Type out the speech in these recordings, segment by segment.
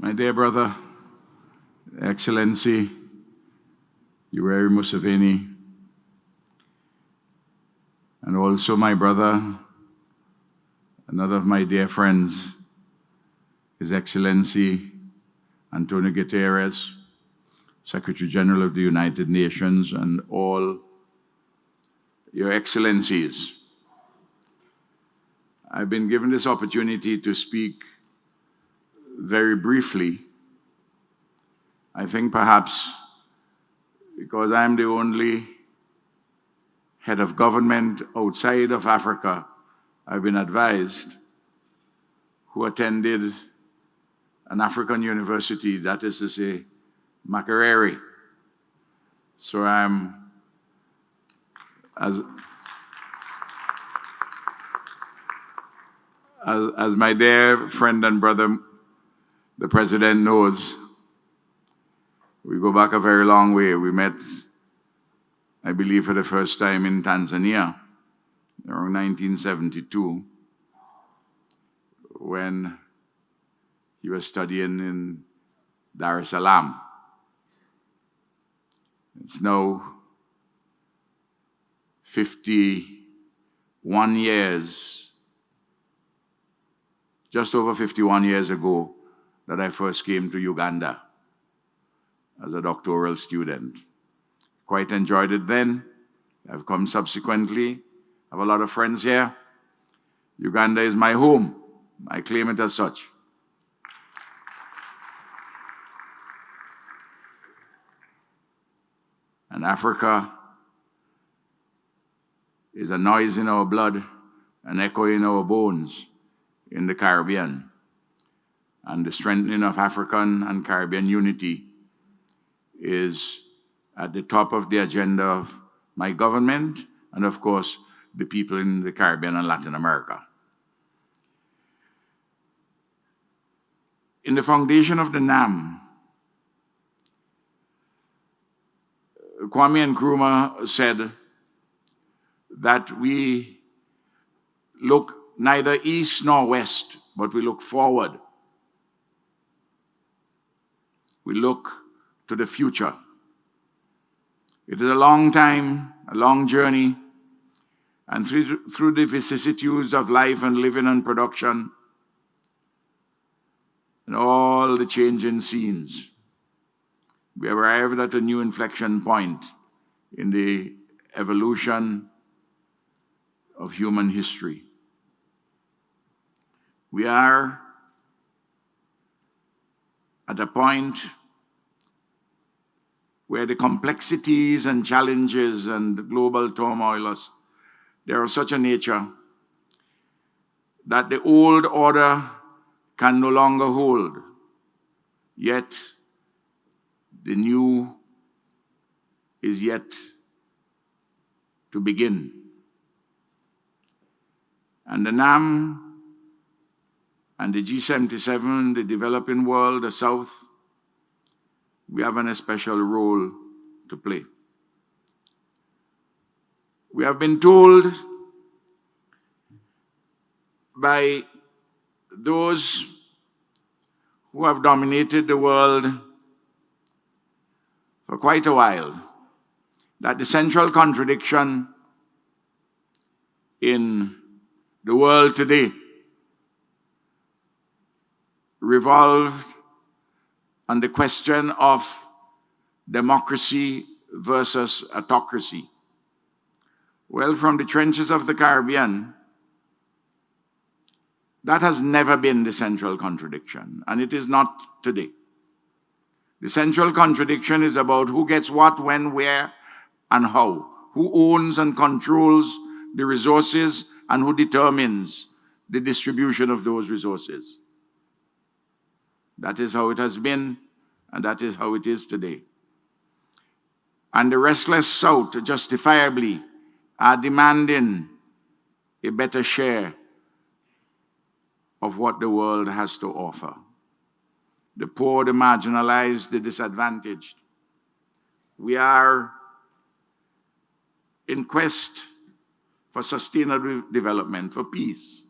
My dear brother, Excellency Yoweri Museveni, and also my brother, another of my dear friends, His Excellency Antonio Guterres, Secretary General of the United Nations, and all Your Excellencies. I've been given this opportunity to speak very briefly. I think perhaps because I'm the only head of government outside of Africa, I've been advised, who attended an African university, that is to say, Makerere. So I'm, as my dear friend and brother, the President knows, we go back a very long way. We met, I believe, for the first time in Tanzania around 1972 when he was studying in Dar es Salaam. It's now 51 years, just over 51 years ago, that I first came to Uganda as a doctoral student. Quite enjoyed it then. I've come subsequently. I have a lot of friends here. Uganda is my home. I claim it as such. And Africa is a noise in our blood, an echo in our bones in the Caribbean. And the strengthening of African and Caribbean unity is at the top of the agenda of my government and, of course, the people in the Caribbean and Latin America. In the foundation of the NAM, Kwame Nkrumah said that we look neither east nor west, but we look forward. We look to the future. It is a long time, a long journey, and through the vicissitudes of life and living and production, and all the changing scenes, we have arrived at a new inflection point in the evolution of human history. We are at a point where the complexities and challenges and the global turmoil, they are of such a nature that the old order can no longer hold, yet the new is yet to begin. And the NAM and the G77, the developing world, the South, we have a special role to play. We have been told by those who have dominated the world for quite a while that the central contradiction in the world today revolved on the question of democracy versus autocracy. Well, from the trenches of the Caribbean, that has never been the central contradiction, and it is not today. The central contradiction is about who gets what, when, where, and how, who owns and controls the resources, and who determines the distribution of those resources. That is how it has been, and that is how it is today. And the restless South, justifiably, are demanding a better share of what the world has to offer. The poor, the marginalized, the disadvantaged. We are in quest for sustainable development, for peace.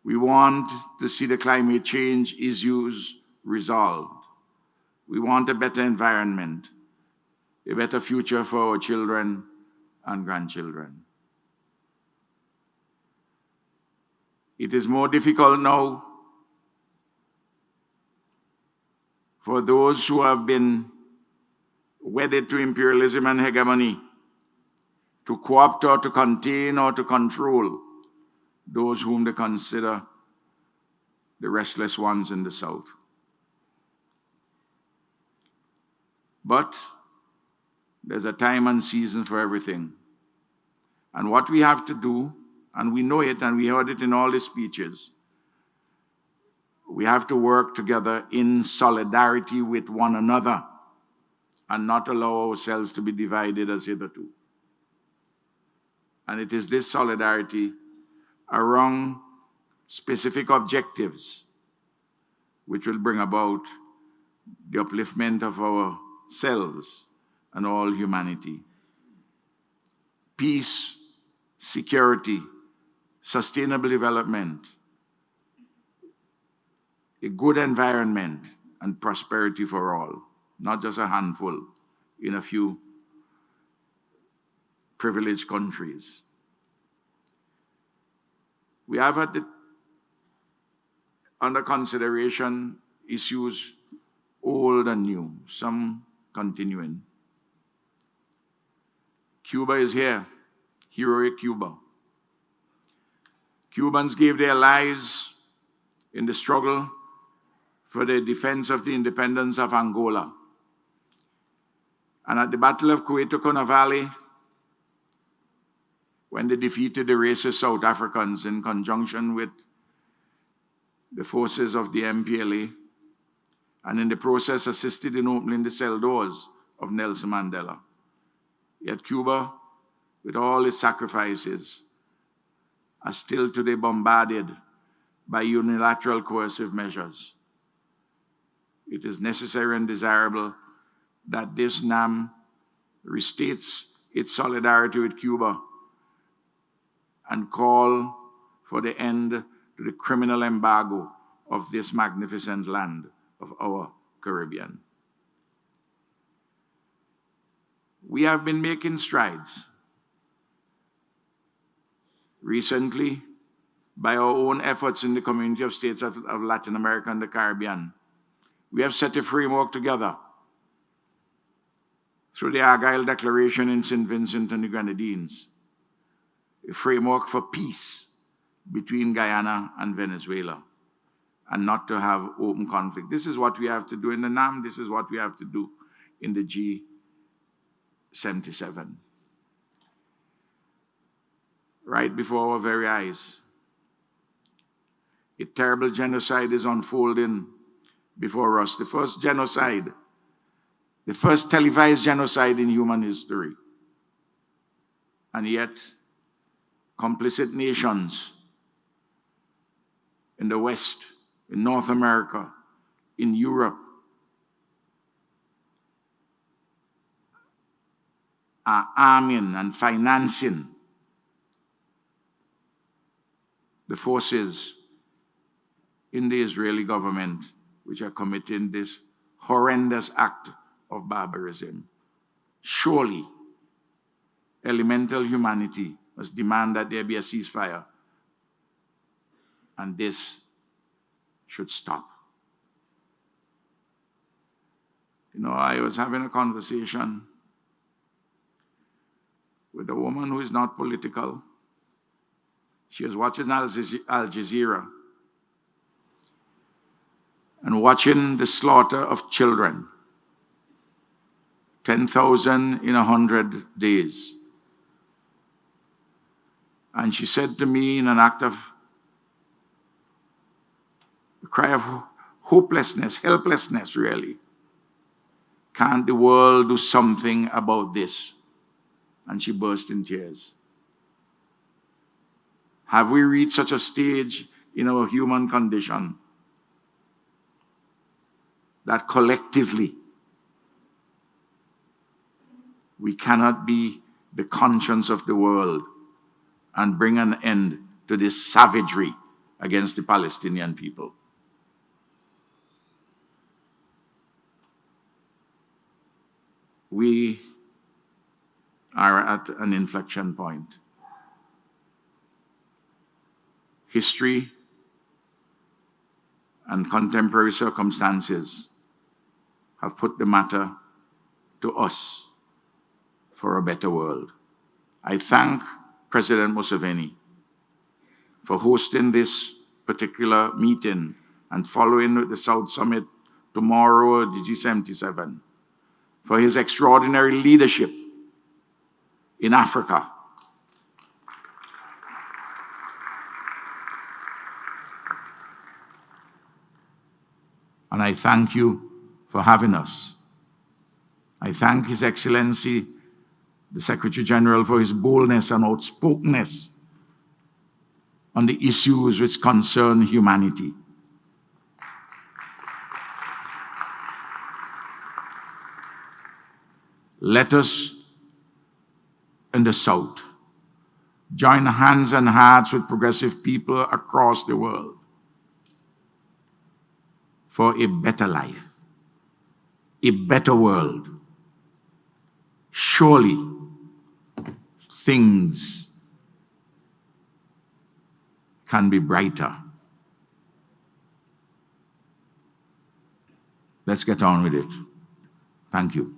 We want to see the climate change issues resolved. We want a better environment, a better future for our children and grandchildren. It is more difficult now for those who have been wedded to imperialism and hegemony to co-opt or to contain or to control those whom they consider the restless ones in the South. But there's a time and season for everything. And what we have to do, and we know it and we heard it in all the speeches, we have to work together in solidarity with one another and not allow ourselves to be divided as hitherto. And it is this solidarity around specific objectives which will bring about the upliftment of ourselves and all humanity. Peace, security, sustainable development, a good environment, and prosperity for all, not just a handful in a few privileged countries. We have under consideration issues old and new, some continuing. Cuba is here, heroic Cuba. Cubans gave their lives in the struggle for the defense of the independence of Angola. And at the Battle of Cueto Valley, when they defeated the racist South Africans in conjunction with the forces of the MPLA, and in the process assisted in opening the cell doors of Nelson Mandela. Yet Cuba, with all its sacrifices, are still today bombarded by unilateral coercive measures. It is necessary and desirable that this NAM restates its solidarity with Cuba and call for the end to the criminal embargo of this magnificent land of our Caribbean. We have been making strides. Recently, by our own efforts in the Community of States of Latin America and the Caribbean, we have set a framework together through the Argyle Declaration in St. Vincent and the Grenadines, a framework for peace between Guyana and Venezuela, and not to have open conflict. This is what we have to do in the NAM. This is what we have to do in the G77. Right before our very eyes, a terrible genocide is unfolding before us. The first genocide, the first televised genocide in human history. And yet, complicit nations in the West, in North America, in Europe, are arming and financing the forces in the Israeli government which are committing this horrendous act of barbarism. Surely, elemental humanity must demand that there be a ceasefire, and this should stop. You know, I was having a conversation with a woman who is not political. She was watching Al Jazeera and watching the slaughter of children, 10,000 in 100 days. And she said to me in an act of a cry of hopelessness, helplessness really, can't the world do something about this? And she burst in tears. Have we reached such a stage in our human condition that collectively we cannot be the conscience of the world and bring an end to this savagery against the Palestinian people. We are at an inflection point. History and contemporary circumstances have put the matter to us for a better world. I thank President Museveni for hosting this particular meeting and following with the South Summit tomorrow, the G77, for his extraordinary leadership in Africa. And I thank you for having us. I thank His Excellency, the Secretary General, for his boldness and outspokenness on the issues which concern humanity. Let us in the South join hands and hearts with progressive people across the world for a better life, a better world. Surely things can be brighter. Let's get on with it. Thank you.